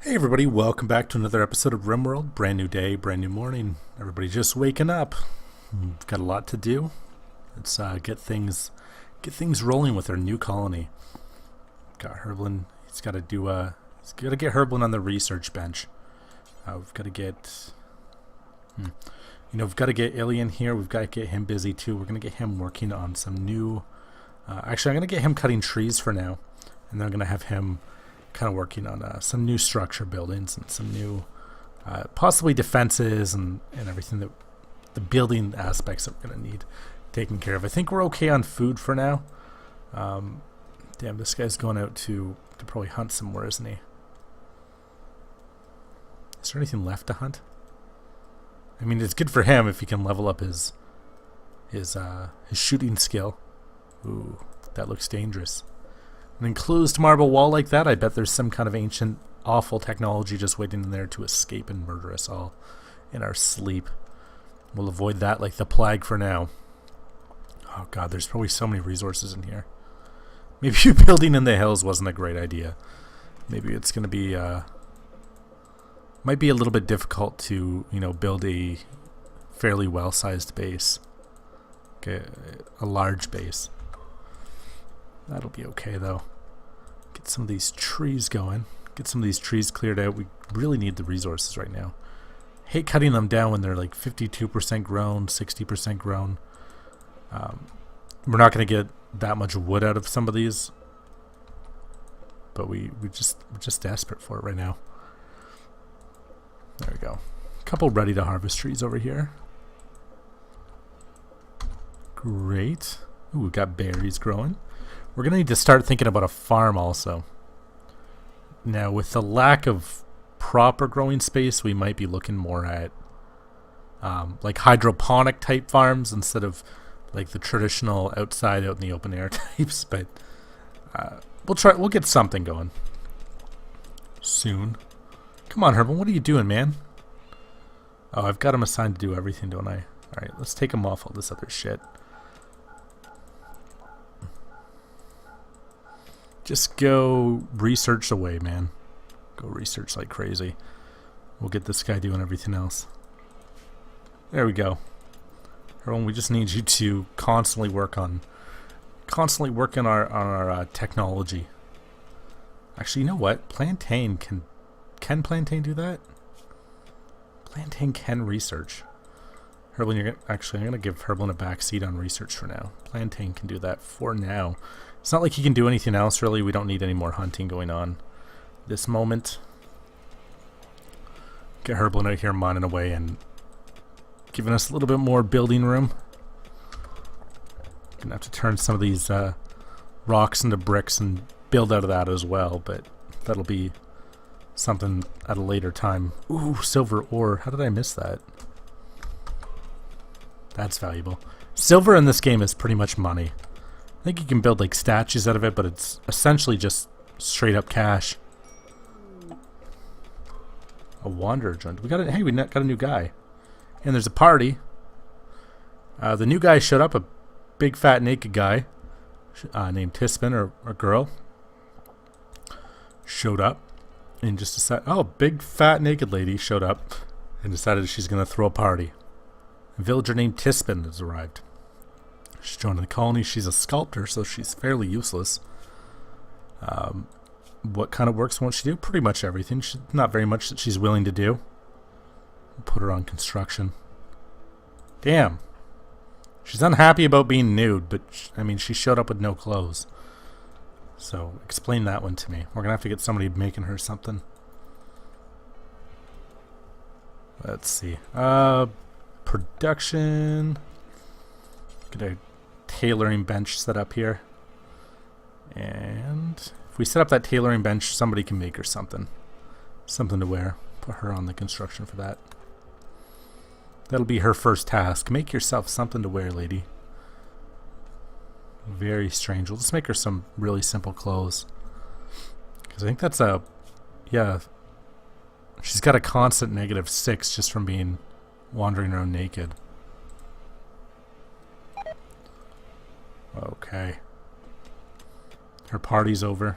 Hey everybody, welcome back to another episode of Rimworld. Brand new day, brand new morning. Everybody just waking up. We've got a lot to do. Let's get things rolling with our new colony. Got Herblin. He's got to get Herblin on the research bench. We've got to get, we've got to get Alien here. We've got to get him busy too. We're gonna get him working on some new. Actually, I'm gonna get him cutting trees for now, and then I'm gonna have him kind of working on some new structure buildings and some new possibly defenses and everything that the building aspects that we're going to need taken care of. I think we're okay on food for now. Damn, this guy's going out to probably hunt somewhere, isn't he? Is there anything left to hunt? I mean, it's good for him if he can level up his shooting skill. Ooh, that looks dangerous. An enclosed marble wall like that, I bet there's some kind of ancient, awful technology just waiting in there to escape and murder us all in our sleep. We'll avoid that like the plague for now. Oh god, there's probably so many resources in here. Maybe building in the hills wasn't a great idea. Maybe it's going to be, might be a little bit difficult to, build a fairly well-sized base. Okay, a large base. That'll be okay though. Get some of these trees going. Get some of these trees cleared out. We really need the resources right now. Hate cutting them down when they're like 52% grown, 60% grown. We're not going to get that much wood out of some of these, but we're just desperate for it right now. There we go. A couple ready to harvest trees over here. Great. Ooh, we've got berries growing. We're going to need to start thinking about a farm also. Now, with the lack of proper growing space, we might be looking more at like hydroponic type farms instead of like the traditional outside out in the open air types. But we'll get something going soon. Come on, Herblin, what are you doing, man? Oh, I've got him assigned to do everything, don't I? Alright, let's take him off all this other shit. Just go research away, man. Go research like crazy. We'll get this guy doing everything else. There we go. Everyone, we just need you to constantly work on our technology. Actually, you know what? Plantain can Plantain do that? Plantain can research. Herblin, I'm gonna give Herblin a back seat on research for now. Plantain can do that for now. It's not like he can do anything else, really. We don't need any more hunting going on this moment. Get Herblin out here mining away and giving us a little bit more building room. Gonna have to turn some of these rocks into bricks and build out of that as well, but that'll be something at a later time. Ooh, silver ore. How did I miss that? That's valuable. Silver in this game is pretty much money. I think you can build like statues out of it, but it's essentially just straight up cash. A wanderer joined. We got a new guy, and there's a party. The new guy showed up, a big fat naked guy named Tispin or girl. Showed up and just decided. Oh, big fat naked lady showed up and decided she's gonna throw a party. A villager named Tispin has arrived. She's joining the colony. She's a sculptor, so she's fairly useless. What kind of works won't she do? Pretty much everything. Not very much that she's willing to do. Put her on construction. Damn. She's unhappy about being nude, but she showed up with no clothes. So explain that one to me. We're going to have to get somebody making her something. Let's see. Production. Get a tailoring bench set up here, and if we set up that tailoring bench, somebody can make her something to wear. Put her on the construction for that. That'll be her first task. Make yourself something to wear, lady. Very strange. We'll just make her some really simple clothes, because I think that's she's got a constant -6 just from being wandering around naked. Okay. Her party's over.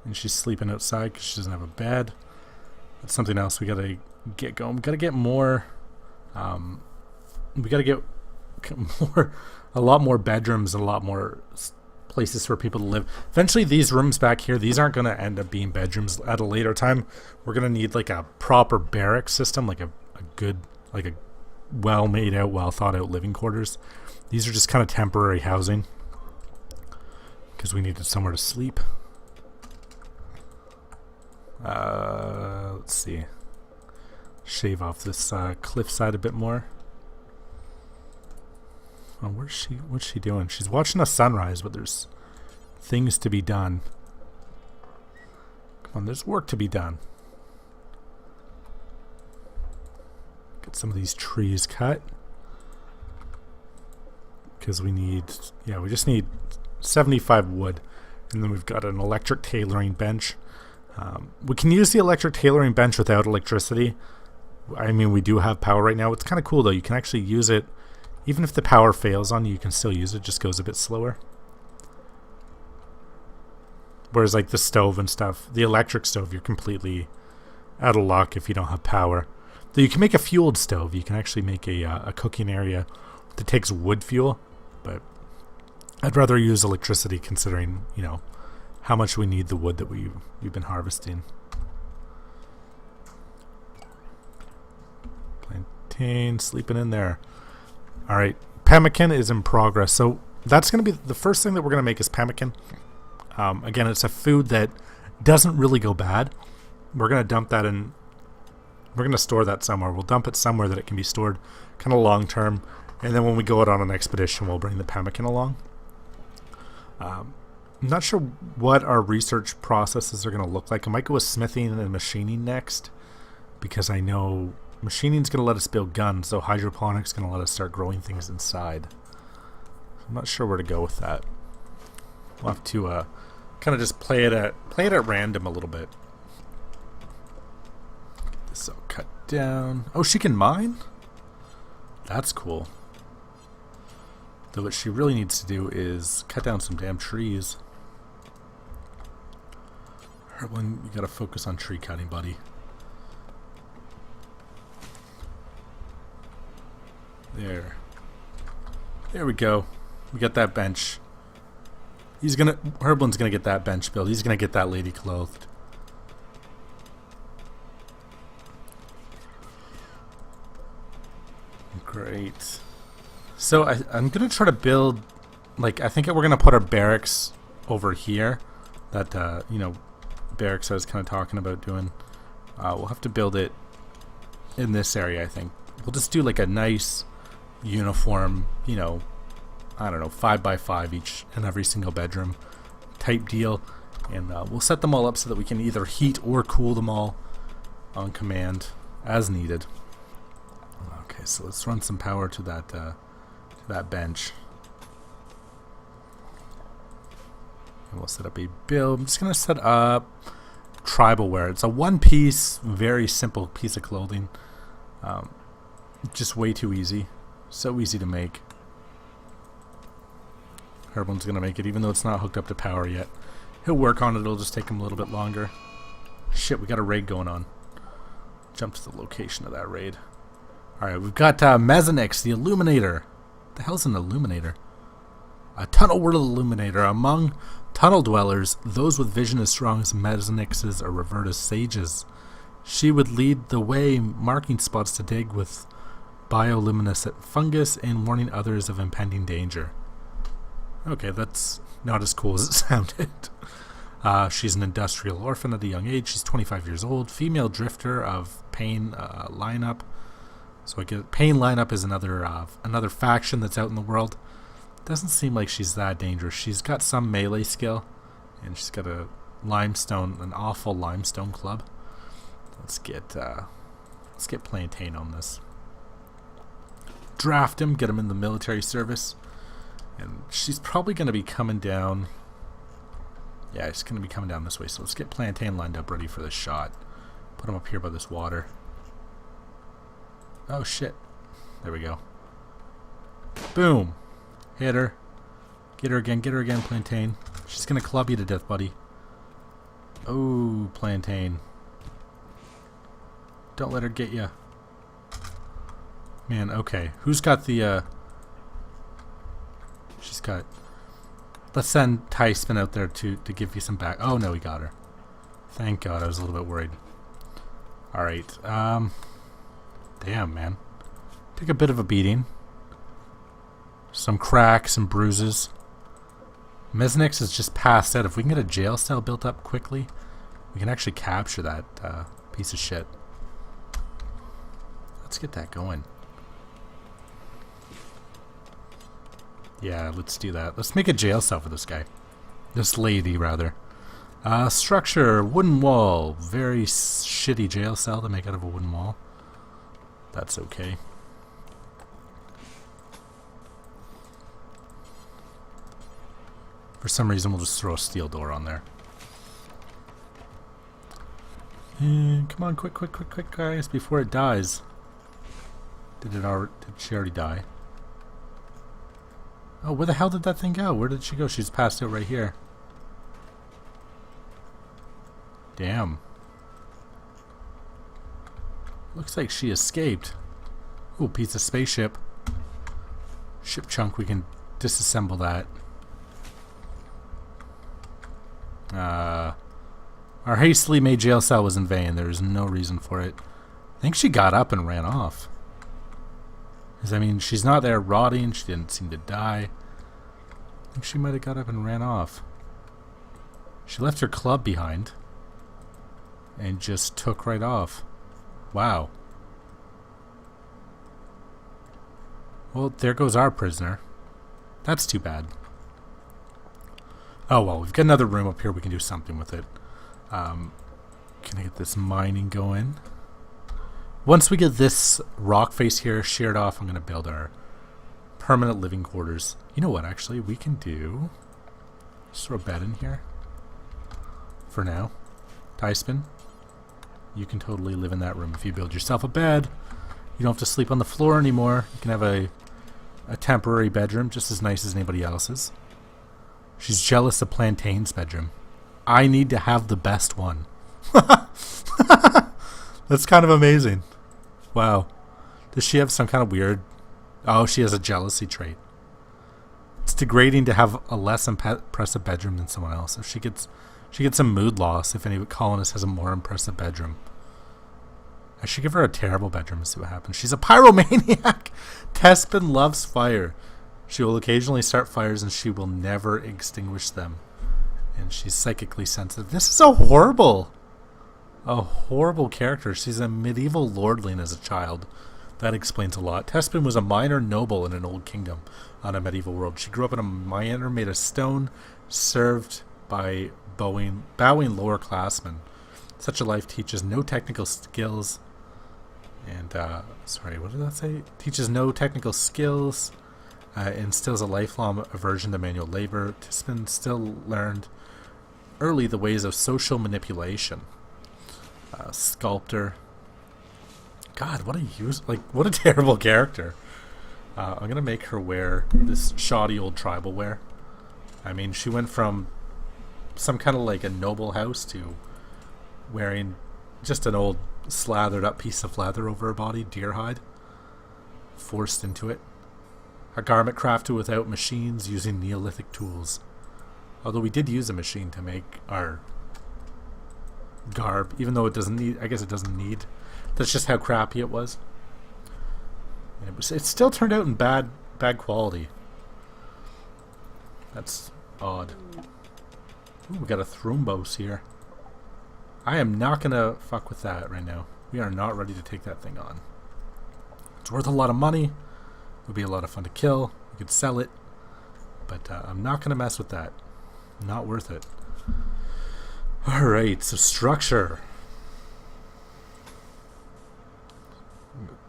And she's sleeping outside because she doesn't have a bed. That's something else we gotta get going. We gotta get more. We gotta get a lot more bedrooms and a lot more places for people to live. Eventually, these rooms back here, these aren't gonna end up being bedrooms at a later time. We're gonna need like a proper barrack system, like a good, like a well made out, well thought out living quarters. These are just kind of temporary housing because we needed somewhere to sleep. Let's see. Shave off this cliffside a bit more. Oh, where's she? What's she doing? She's watching the sunrise, but there's things to be done. Come on, there's work to be done. Get some of these trees cut. Because we need, yeah, we just need 75 wood. And then we've got an electric tailoring bench. We can use the electric tailoring bench without electricity. I mean, we do have power right now. It's kind of cool, though. You can actually use it. Even if the power fails on you, you can still use it. It just goes a bit slower. Whereas, like, the stove and stuff, the electric stove, you're completely out of luck if you don't have power. Though you can make a fueled stove. You can actually make a cooking area that takes wood fuel. But I'd rather use electricity considering, you know, how much we need the wood that we've been harvesting. Plantain sleeping in there. All right, pemmican is in progress. So that's going to be the first thing that we're going to make is pemmican. Again, it's a food that doesn't really go bad. We're going to dump that in. We're going to store that somewhere. We'll dump it somewhere that it can be stored kind of long term. And then when we go out on an expedition, we'll bring the pemmican along. I'm not sure what our research processes are going to look like. I might go with smithing and machining next, because I know machining is going to let us build guns, so hydroponics is going to let us start growing things inside. I'm not sure where to go with that. We'll have to kind of just play it at random a little bit. Get this all cut down. Oh, she can mine? That's cool. Though what she really needs to do is cut down some damn trees. Herblin, you gotta focus on tree cutting, buddy. There we go. We got that bench. Herblin's gonna get that bench built. He's gonna get that lady clothed. Great. So I'm gonna try to build, like, I think we're gonna put our barracks over here. That you know, barracks I was kind of talking about doing. We'll have to build it in this area. I think we'll just do like a nice uniform, you know, I don't know, 5x5 each in every single bedroom type deal, and we'll set them all up so that we can either heat or cool them all on command as needed. Okay, so let's run some power to that bench, and we'll set up a build. I'm just gonna set up tribal wear. It's a one-piece, very simple piece of clothing. Just way too easy. So easy to make. Herblin's gonna make it, even though it's not hooked up to power yet. He'll work on it. It'll just take him a little bit longer. Shit, we got a raid going on. Jump to the location of that raid. Alright, we've got Mezzanix, the Illuminator. What the hell's an Illuminator? A tunnel world illuminator. Among tunnel dwellers, those with vision as strong as Mezzanix's are revered as sages. She would lead the way, marking spots to dig with bioluminescent fungus and warning others of impending danger. Okay, that's not as cool as it sounded. She's an industrial orphan at a young age. She's 25 years old. Female drifter of Pain lineup. So I get Pain lineup is another faction that's out in the world. Doesn't seem like she's that dangerous. She's got some melee skill, and she's got an awful limestone club. Let's get Plantain on this. Draft him, get him in the military service. And she's probably going to be coming down. Yeah, she's going to be coming down this way. So let's get Plantain lined up ready for this shot. Put him up here by this water. Oh, shit. There we go. Boom. Hit her. Get her again, Plantain. She's going to club you to death, buddy. Oh, plantain. Don't let her get you. Man, okay. Who's got the, She's got... Let's send Tyspin out there to give you some back... Oh, no, he got her. Thank God, I was a little bit worried. Alright, damn, man. Took a bit of a beating. Some cracks, some bruises. Mesnix is just passed out. If we can get a jail cell built up quickly, we can actually capture that piece of shit. Let's get that going. Yeah, let's do that. Let's make a jail cell for this guy. This lady, rather. Structure, wooden wall. Very shitty jail cell to make out of a wooden wall. That's okay. For some reason, we'll just throw a steel door on there. And come on, quick, guys, before it dies. Did she already die? Oh, where the hell did that thing go? Where did she go? She's passed out right here. Damn. Looks like she escaped. Ooh, piece of spaceship. Ship chunk, we can disassemble that. Our hastily made jail cell was in vain. There was no reason for it. I think she got up and ran off. Because, I mean, she's not there rotting. She didn't seem to die. I think she might have got up and ran off. She left her club behind. And just took right off. Wow. Well, there goes our prisoner. That's too bad. Oh well, we've got another room up here. We can do something with it. Can I get this mining going? Once we get this rock face here sheared off, I'm going to build our permanent living quarters. You know what, actually, we can do... Just throw a bed in here. For now. Tyspin, you can totally live in that room if you build yourself a bed. You don't have to sleep on the floor anymore. You can have a temporary bedroom just as nice as anybody else's. She's jealous of Plantain's bedroom. I need to have the best one. That's kind of amazing. Wow. Does she have some kind of weird... Oh, she has a jealousy trait. It's degrading to have a less impressive bedroom than someone else. If she gets some mood loss if any colonist has a more impressive bedroom. I should give her a terrible bedroom and see what happens. She's a pyromaniac! Tespin loves fire. She will occasionally start fires and she will never extinguish them. And she's psychically sensitive. This is a horrible character. She's a medieval lordling as a child. That explains a lot. Tespin was a minor noble in an old kingdom on a medieval world. She grew up in a manor made of stone, served by bowing lower classmen. Such a life teaches no technical skills. And, sorry, what did that say? Teaches no technical skills. Instills a lifelong aversion to manual labor. Tespin still learned early the ways of social manipulation. Sculptor. God, what a terrible character. I'm gonna make her wear this shoddy old tribal wear. I mean, she went from some kind of like a noble house to wearing just an old slathered up piece of leather over her body, deer hide, forced into it. A garment crafted without machines, using Neolithic tools. Although we did use a machine to make our garb, even though it doesn't need, I guess it doesn't need. That's just how crappy it was. And it still turned out in bad quality. That's odd. Ooh, we got a thrombos here. I am not gonna fuck with that right now. We are not ready to take that thing on. It's worth a lot of money. It would be a lot of fun to kill. We could sell it. But I'm not gonna mess with that. Not worth it. Alright, so structure.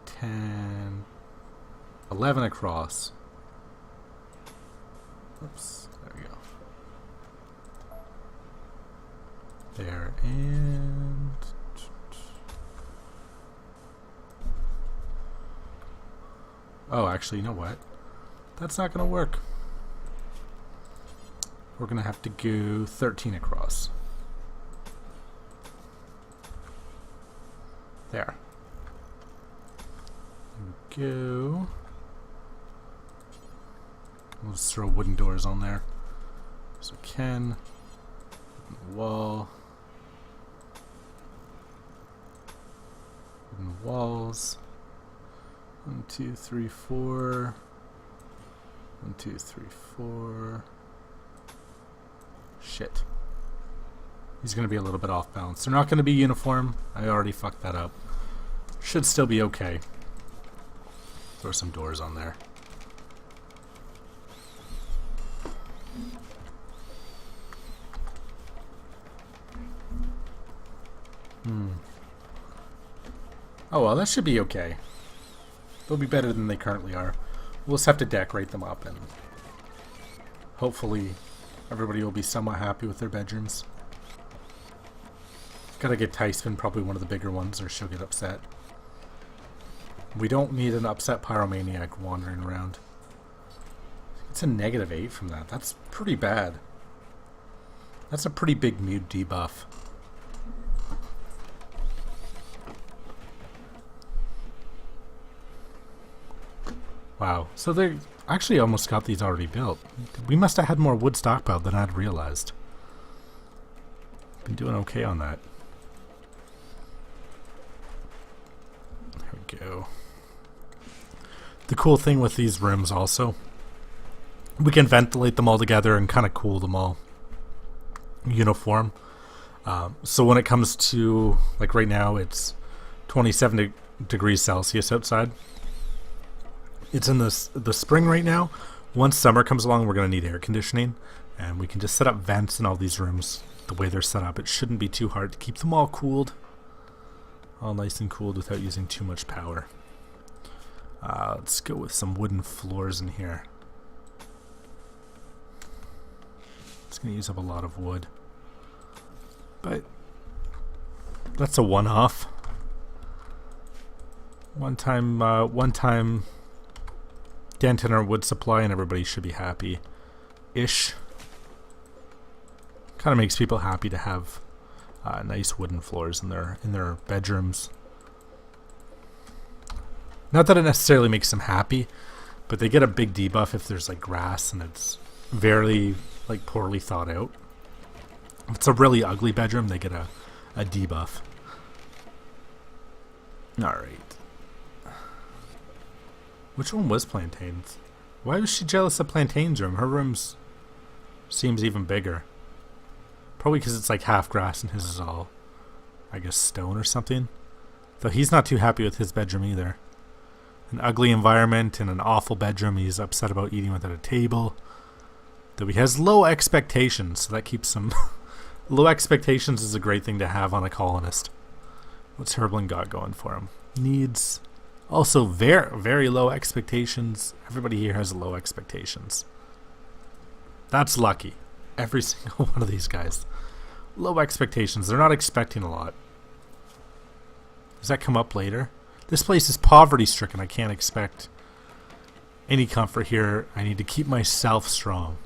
10, 11 across. Oops, there we go. There, and oh, actually, you know what? That's not gonna work. We're gonna have to go 13 across. There. There we go. We'll just throw wooden doors on there. So we can. Wall. Wooden walls. 1, 2, 3, 4. 1, 2, 3, 4. Shit. He's going to be a little bit off balance. They're not going to be uniform. I already fucked that up. Should still be okay. Throw some doors on there. Oh well, that should be okay. They'll be better than they currently are. We'll just have to decorate them up, and hopefully everybody will be somewhat happy with their bedrooms. Gotta get Tyson probably one of the bigger ones, or she'll get upset. We don't need an upset pyromaniac wandering around. It's a -8 from that. That's pretty bad. That's a pretty big mood debuff. Wow. So they actually almost got these already built. We must have had more wood stockpiled than I'd realized. Been doing okay on that. There we go. The cool thing with these rooms also, we can ventilate them all together and kind of cool them all uniform. So when it comes to, like right now, it's 27 degrees Celsius outside. It's in the spring right now. Once summer comes along, we're going to need air conditioning, and we can just set up vents in all these rooms the way they're set up. It shouldn't be too hard to keep them all cooled, all nice and cooled without using too much power. Let's go with some wooden floors in here. It's going to use up a lot of wood, but that's a one-off. One time dent in our wood supply, and everybody should be happy-ish. Kind of makes people happy to have nice wooden floors in their bedrooms. Not that it necessarily makes them happy, but they get a big debuff if there's like grass and it's very like poorly thought out. If it's a really ugly bedroom, they get a debuff. Alright. Which one was Plantain's? Why was she jealous of Plantain's room? Her room's seems even bigger. Probably because it's like half grass and his is all, I guess, stone or something. Though he's not too happy with his bedroom either. An ugly environment and an awful bedroom. He's upset about eating without a table. Though he has low expectations, so that keeps him... Low expectations is a great thing to have on a colonist. What's Herblin got going for him? Needs... Also, very, very low expectations. Everybody here has low expectations. That's lucky. Every single one of these guys. Low expectations. They're not expecting a lot. Does that come up later? This place is poverty-stricken. I can't expect any comfort here. I need to keep myself strong.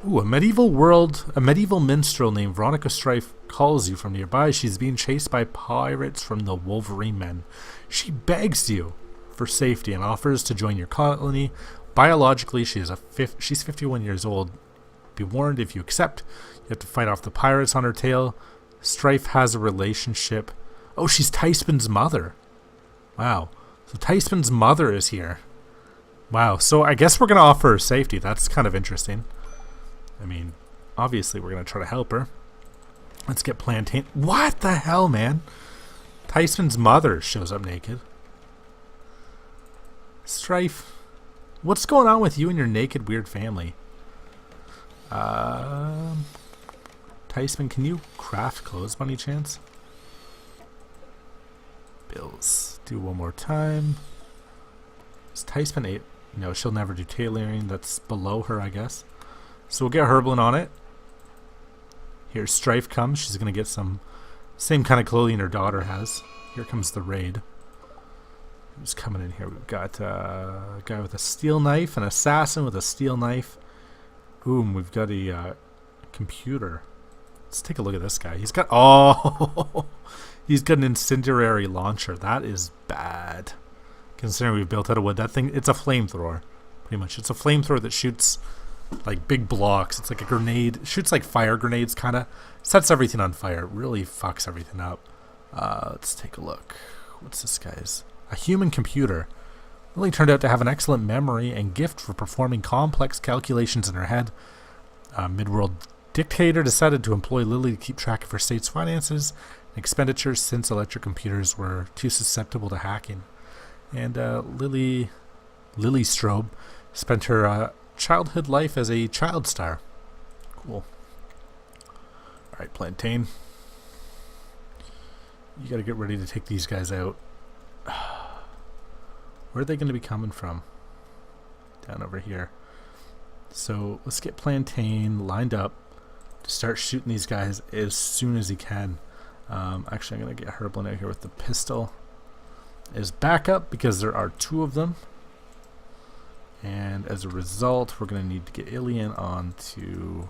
Ooh, a medieval minstrel named Veronica Strife calls you from nearby. She's being chased by pirates from the Wolverine Men. She begs you for safety and offers to join your colony. Biologically, she's 51 years old. Be warned, if you accept, you have to fight off the pirates on her tail. Strife has a relationship. Oh, she's Tyspan's mother. Wow. So Tyspan's mother is here. Wow. So I guess we're going to offer her safety. That's kind of interesting. I mean, obviously we're going to try to help her. Let's get Plantain. What the hell, man? Tyspan's mother shows up naked. Strife, what's going on with you and your naked weird family? Tyspan, can you craft clothes by any chance? Bills. Do one more time. Is Tyspan 8? No, she'll never do tailoring. That's below her, I guess. So we'll get Herblin on it. Here, Strife comes. She's going to get some same kind of clothing her daughter has. Here comes the raid. Who's coming in here? We've got a guy with a steel knife, an assassin with a steel knife. Boom, we've got a computer. Let's take a look at this guy. He's got... Oh! He's got an incendiary launcher. That is bad. Considering we've built out of wood. That thing, it's a flamethrower. Pretty much. It's a flamethrower that shoots like big blocks. It's like a grenade. It shoots like fire grenades, kind of. Sets everything on fire. It really fucks everything up. Let's take a look. What's this guy's? A human computer. Lily turned out to have an excellent memory and gift for performing complex calculations in her head. Midworld dictator decided to employ Lily to keep track of her state's finances and expenditures since electric computers were too susceptible to hacking. And Lily Strobe spent her childhood life as a child star. Cool. Alright, Plantain. You gotta get ready to take these guys out. Where are they going to be coming from? Down over here. So let's get Plantain lined up to start shooting these guys as soon as he can. Actually, I'm going to get Herblin out here with the pistol as backup because there are two of them. And as a result, we're going to need to get Ilian onto...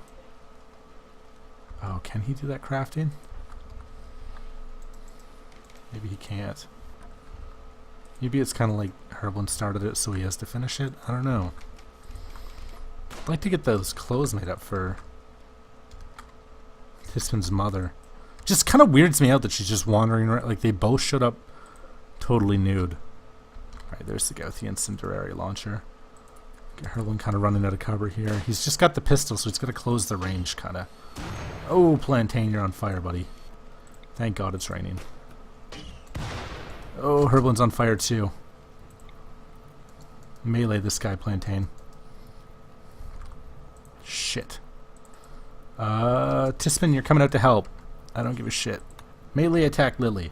Oh, can he do that crafting? Maybe he can't. Maybe it's kind of like Herblin started it, so he has to finish it. I don't know. I'd like to get those clothes made up for Tispin's mother. Just kind of weirds me out that she's just wandering around. Like, they both showed up totally nude. Alright, there's the guy with the incendiary launcher. Get Herblin kind of running out of cover here. He's just got the pistol, so he's got to close the range, kind of. Oh, Plantain, you're on fire, buddy. Thank God it's raining. Oh, Herblin's on fire too. Melee this guy, Plantain. Shit. Tispin, you're coming out to help. I don't give a shit. Melee attack Lily.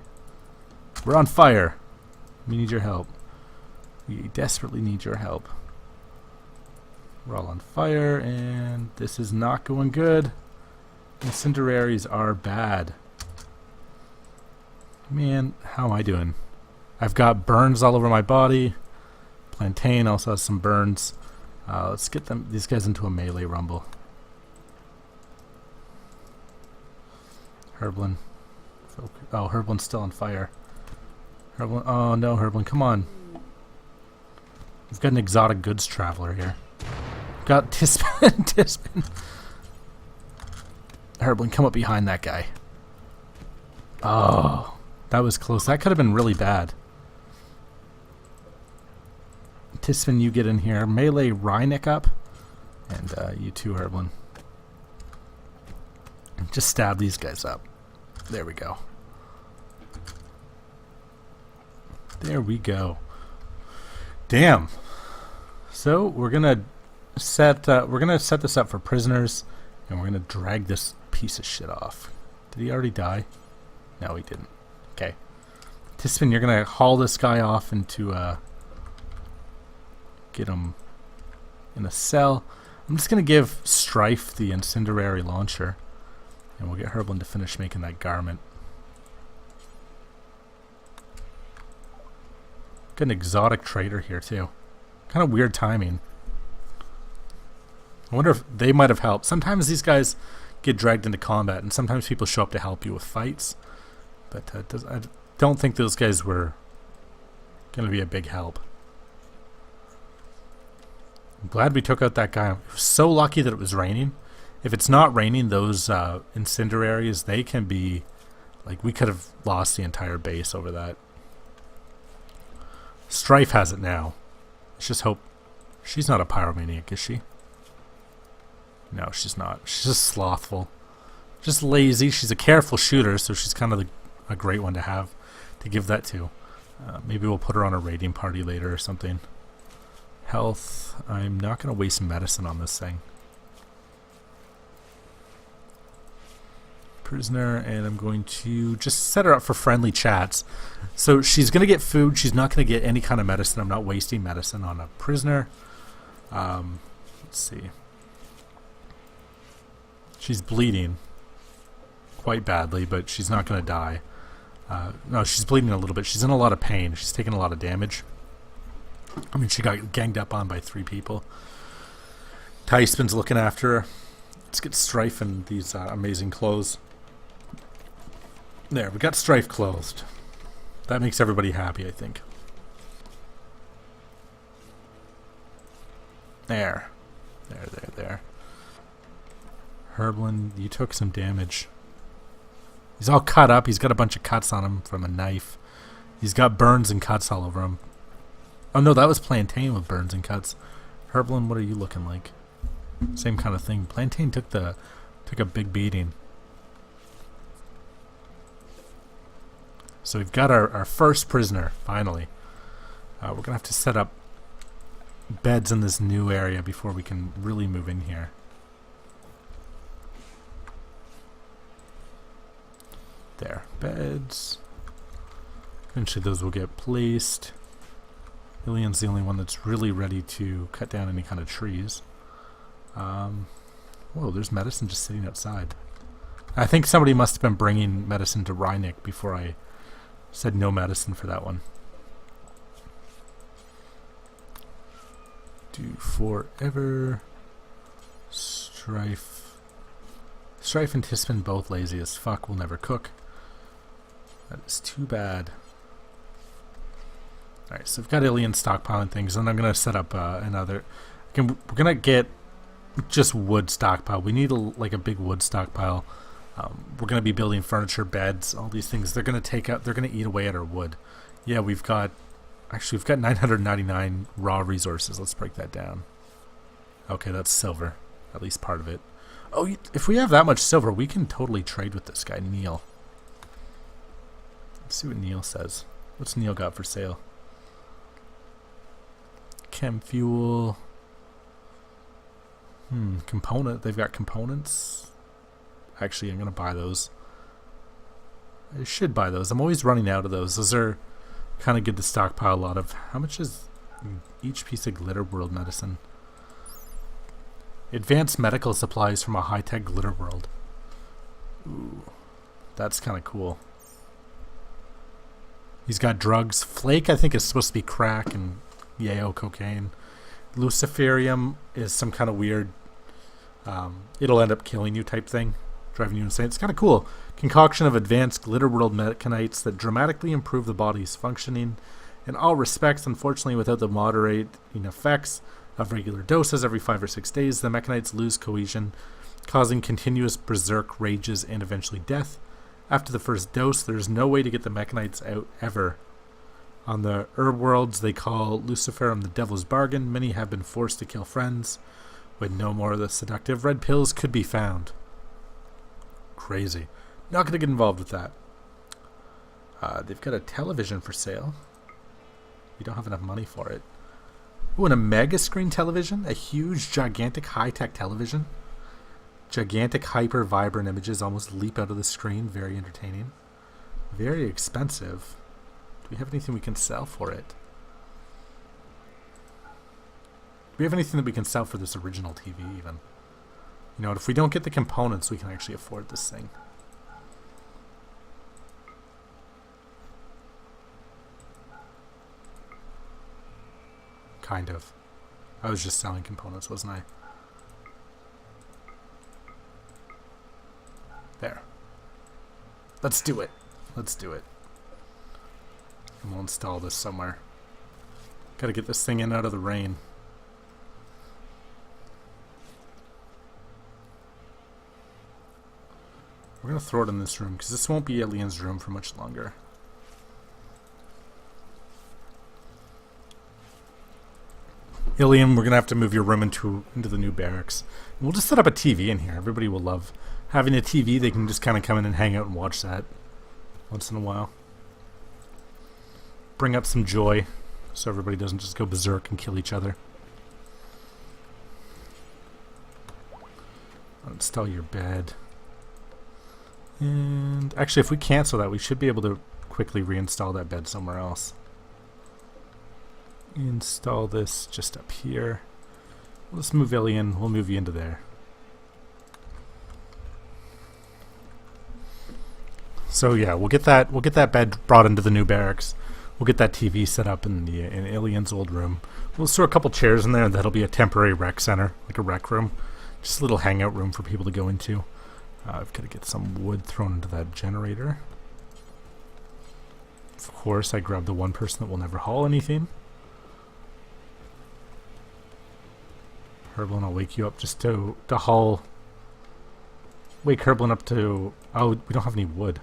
We're on fire. We need your help. We desperately need your help. We're all on fire, and this is not going good. Incendiaries are bad. Man, how am I doing? I've got burns all over my body. Plantain also has some burns. Let's get these guys into a melee rumble. Herblin. Oh, Herblin's still on fire. Herblin. Oh no, Herblin, come on. We've got an exotic goods traveler here. We've got Tispin. Tispin. Herblin, come up behind that guy. Oh, that was close. That could have been really bad. Tispin, you get in here. Melee Rhynick up. And you too, Herblin. Just stab these guys up. There we go. There we go. Damn. So we're gonna set this up for prisoners, and we're gonna drag this piece of shit off. Did he already die? No, he didn't. Okay. Tispin, you're gonna haul this guy off into get him in a cell. I'm just gonna give Strife the incendiary launcher, and we'll get Herblin to finish making that garment. Got an exotic trader here too. Kind of weird timing. I wonder if they might have helped. Sometimes these guys get dragged into combat, and sometimes people show up to help you with fights. But I don't think those guys were going to be a big help. I'm glad we took out that guy. It was so lucky that it was raining. If it's not raining, those incendiaries, they can be... Like, we could have lost the entire base over that. Strife has it now. Let's just hope... She's not a pyromaniac, is she? No, she's not. She's just slothful. Just lazy. She's a careful shooter, so she's kind of a great one to have to give that to. Maybe we'll put her on a raiding party later or something. Health. I'm not going to waste medicine on this thing. Prisoner, and I'm going to just set her up for friendly chats. So she's going to get food. She's not going to get any kind of medicine. I'm not wasting medicine on a prisoner. Let's see. She's bleeding quite badly, but she's not going to die. No, she's bleeding a little bit. She's in a lot of pain. She's taking a lot of damage. I mean, she got ganged up on by 3 people. Tispin's looking after her. Let's get Strife in these amazing clothes. There, we got Strife clothed. That makes everybody happy, I think. There. There. Herblin, you took some damage. He's all cut up. He's got a bunch of cuts on him from a knife. He's got burns and cuts all over him. Oh no, that was Plantain with burns and cuts. Herblin, what are you looking like? Same kind of thing. Plantain took a big beating. So we've got our first prisoner, finally. We're going to have to set up beds in this new area before we can really move in here. There. Beds. Eventually those will get placed. Ilian's the only one that's really ready to cut down any kind of trees. Whoa, there's medicine just sitting outside. I think somebody must have been bringing medicine to Rhynick before I said no medicine for that one. Do forever. Strife and Tispin both lazy as fuck, will never cook. That is too bad. Alright, so we've got Ilian stockpiling things, and I'm going to set up another... We're going to get just wood stockpile. We need like a big wood stockpile. We're going to be building furniture, beds, all these things. They're going to eat away at our wood. Yeah, we've got 999 raw resources. Let's break that down. Okay, that's silver. At least part of it. Oh, if we have that much silver, we can totally trade with this guy, Neil. Let's see what Neil says. What's Neil got for sale? Chem fuel. Component. They've got components. Actually, I'm going to buy those. I should buy those. I'm always running out of those. Those are kind of good to stockpile a lot of. How much is each piece of Glitter World medicine? Advanced medical supplies from a high-tech Glitter World. Ooh, that's kind of cool. He's got drugs. Flake, I think, is supposed to be crack, and yayo, cocaine. Luciferium is some kind of weird, it'll end up killing you type thing. Driving you insane. It's kind of cool. Concoction of advanced Glitter World mechanites that dramatically improve the body's functioning in all respects. Unfortunately, without the moderating effects of regular doses every 5 or 6 days, the mechanites lose cohesion, causing continuous berserk rages and eventually death. After the first dose, there's no way to get the mechanites out ever. On the Herworlds, they call Luciferum the Devil's Bargain. Many have been forced to kill friends when no more of the seductive red pills could be found. Crazy. Not going to get involved with that. They've got a television for sale. We don't have enough money for it. Ooh, and a mega screen television? A huge, gigantic, high-tech television? Gigantic, hyper-vibrant images almost leap out of the screen. Very entertaining. Very expensive. Do we have anything we can sell for it? Do we have anything that we can sell for this original TV, even? You know, if we don't get the components, we can actually afford this thing. Kind of. I was just selling components, wasn't I? There. Let's do it. Let's do it. And we'll install this somewhere. Gotta get this thing in out of the rain. We're going to throw it in this room, because this won't be Ilian's room for much longer. Ilian, we're going to have to move your room into the new barracks. And we'll just set up a TV in here. Everybody will love having a TV. They can just kind of come in and hang out and watch that once in a while. Bring up some joy, so everybody doesn't just go berserk and kill each other. Install your bed. And actually, if we cancel that, we should be able to quickly reinstall that bed somewhere else. Install this just up here. Let's move Ilian. We'll move you into there. So yeah, we'll get that bed brought into the new barracks. We'll get that TV set up in Ilian's old room. We'll store a couple chairs in there, and that'll be a temporary rec center, like a rec room. Just a little hangout room for people to go into. I've got to get some wood thrown into that generator. Of course, I grabbed the one person that will never haul anything. Herblin, I'll wake you up just to haul. Wake Herblin up to... Oh, we don't have any wood.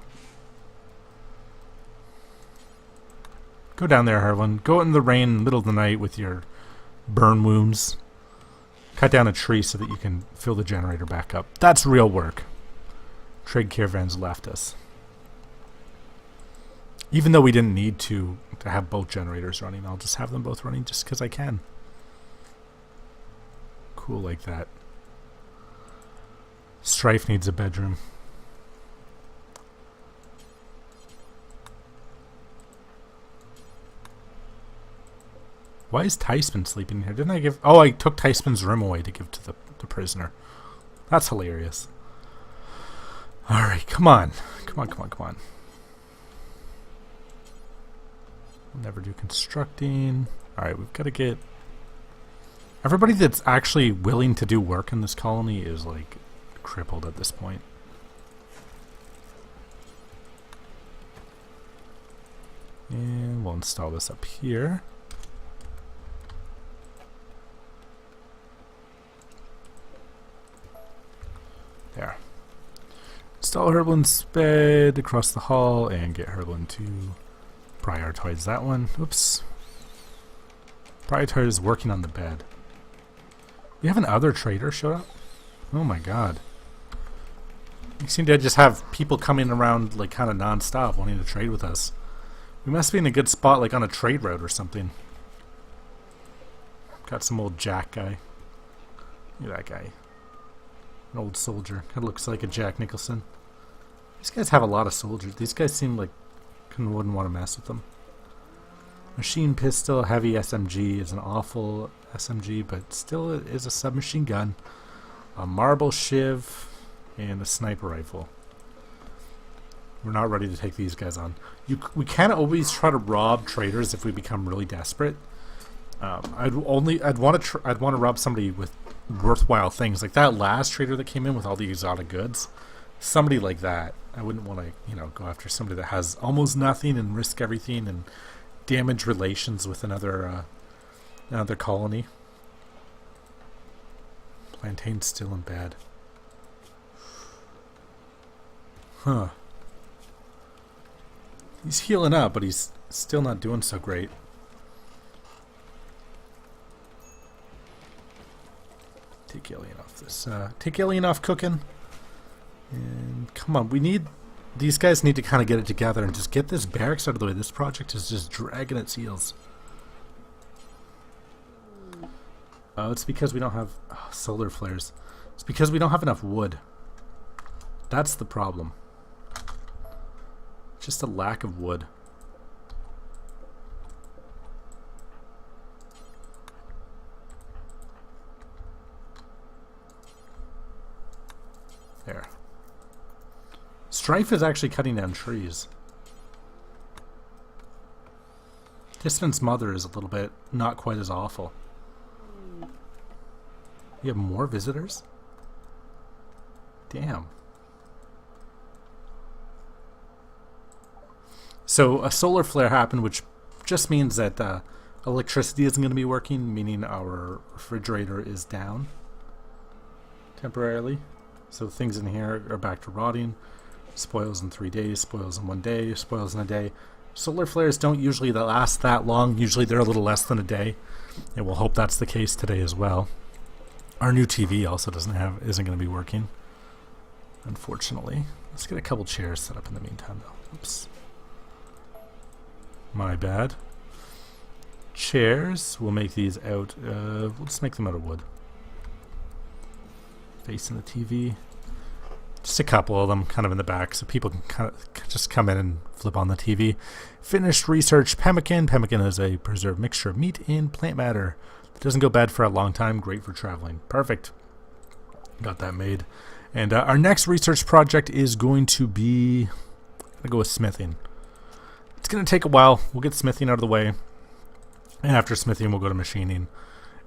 Go down there, Herblin. Go out in the rain in the middle of the night with your burn wounds. Cut down a tree so that you can fill the generator back up. That's real work. Trade caravans left us. Even though we didn't need to have both generators running, I'll just have them both running just because I can. Cool like that. Strife needs a bedroom. Why is Tysman sleeping here? Didn't I give... Oh, I took Tysman's room away to give to the prisoner. That's hilarious. Alright, come on. Come on, come on, come on. We'll never do constructing. Alright, we've got to get... Everybody that's actually willing to do work in this colony is, like, crippled at this point. And we'll install this up here. There. Install Herblin's bed across the hall and get Herblin to prioritize that one. Oops. Prioritize working on the bed. We have another trader show up? Oh my god. We seem to just have people coming around like kind of non-stop wanting to trade with us. We must be in a good spot like on a trade route or something. Got some old Jack guy. Look at that guy. An old soldier. Kind of looks like a Jack Nicholson. These guys have a lot of soldiers. These guys seem like wouldn't want to mess with them. Machine pistol, heavy SMG is an awful SMG, but still it is a submachine gun. A marble shiv, and a sniper rifle. We're not ready to take these guys on. We can't always try to rob traders if we become really desperate. I'd want to rob somebody with worthwhile things, like that last trader that came in with all the exotic goods. Somebody like that. I wouldn't want to, go after somebody that has almost nothing and risk everything and damage relations with another colony. Plantain's still in bed. Huh. He's healing up, but he's still not doing so great. Take Alien off this. Take Alien off cooking. And come on, these guys need to kind of get it together and just get this barracks out of the way. This project is just dragging its heels. Oh, it's because we don't have solar flares. It's because we don't have enough wood. That's the problem. Just a lack of wood. There. Strife is actually cutting down trees. Tisman's mother is a little bit not quite as awful. We have more visitors? Damn. So a solar flare happened, which just means that electricity isn't going to be working, meaning our refrigerator is down temporarily. So things in here are back to rotting. Spoils in 3 days, spoils in 1 day, spoils in a day. Solar flares don't usually last that long. Usually they're a little less than a day. And we'll hope that's the case today as well. Our new TV also isn't going to be working, unfortunately. Let's get a couple chairs set up in the meantime, though. Oops. My bad. Chairs, we'll make these out. We'll just make them out of wood. Facing the TV. Just a couple of them kind of in the back so people can kind of just come in and flip on the TV. Finished research pemmican. Pemmican is a preserved mixture of meat and plant matter. It doesn't go bad for a long time. Great for traveling. Perfect. Got that made. And our next research project is going to be... I'm going to go with smithing. It's going to take a while. We'll get smithing out of the way. And after smithing, we'll go to machining.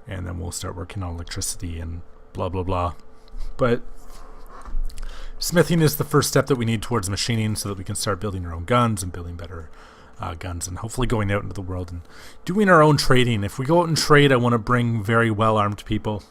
And then we'll start working on electricity and blah, blah, blah. But smithing is the first step that we need towards machining so that we can start building our own guns and building better guns, and hopefully going out into the world and doing our own trading. If we go out and trade, I want to bring very well-armed people.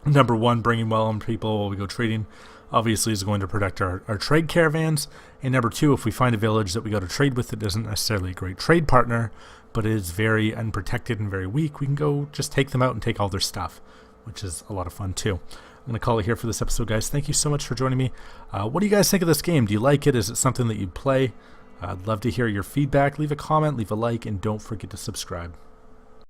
Number one, bringing well-armed people while we go trading obviously is going to protect our trade caravans. And number two, if we find a village that we go to trade with that isn't necessarily a great trade partner, but is very unprotected and very weak, we can go just take them out and take all their stuff, which is a lot of fun too. I'm going to call it here for this episode, guys. Thank you so much for joining me. What do you guys think of this game? Do you like it? Is it something that you'd play? I'd love to hear your feedback. Leave a comment, leave a like, and don't forget to subscribe.